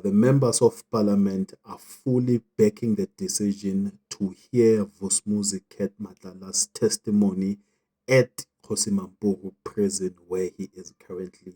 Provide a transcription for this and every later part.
the members of parliament are fully backing the decision to hear Vusumuzi Ket Matlala's testimony at Kgosimamporu prison where he is currently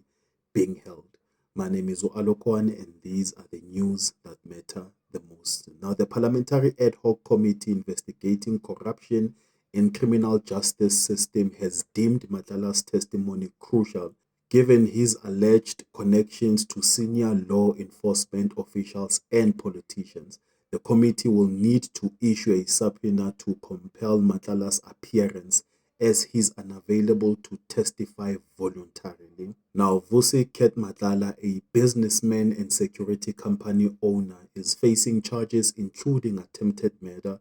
being held. My name is Alokwan, and these are the news that matter the most. Now, the Parliamentary Ad Hoc Committee investigating corruption in criminal justice system has deemed Matlala's testimony crucial given his alleged connections to senior law enforcement officials and politicians. The committee will need to issue a subpoena to compel Matlala's appearance as he's unavailable to testify voluntarily. Now, Vusi Ket Matlala, a businessman and security company owner, is facing charges including attempted murder,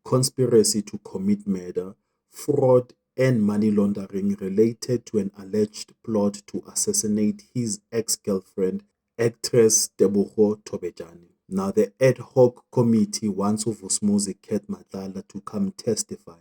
conspiracy to commit murder, fraud, and money laundering related to an alleged plot to assassinate his ex-girlfriend, actress Tebogo Tobejane. Now, the ad hoc committee wants Vusumuzi Ket Matlala to come testify,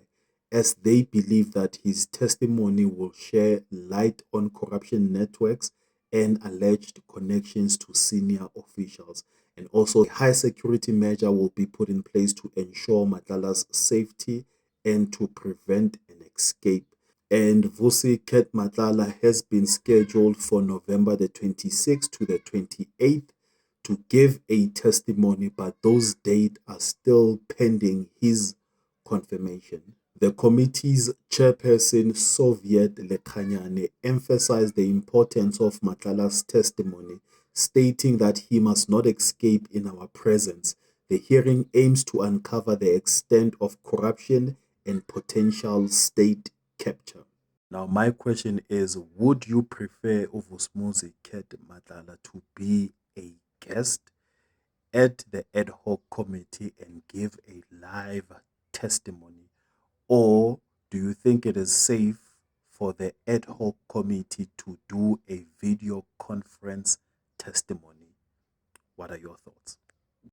as they believe that his testimony will share light on corruption networks and alleged connections to senior officials. And also, a high security measure will be put in place to ensure Matlala's safety and to prevent an escape. And Vusi Ket Matlala has been scheduled for November the 26th to the 28th to give a testimony, but those dates are still pending his confirmation. The committee's chairperson, Soviet Lekhanyane, emphasized the importance of Matlala's testimony, stating that he must not escape in our presence. The hearing aims to uncover the extent of corruption and potential state capture. Now, my question is, would you prefer Vusumuzi Ket Matlala to be a guest at the ad hoc committee and give a live testimony? Or do you think it is safe for the ad hoc committee to do a video conference testimony?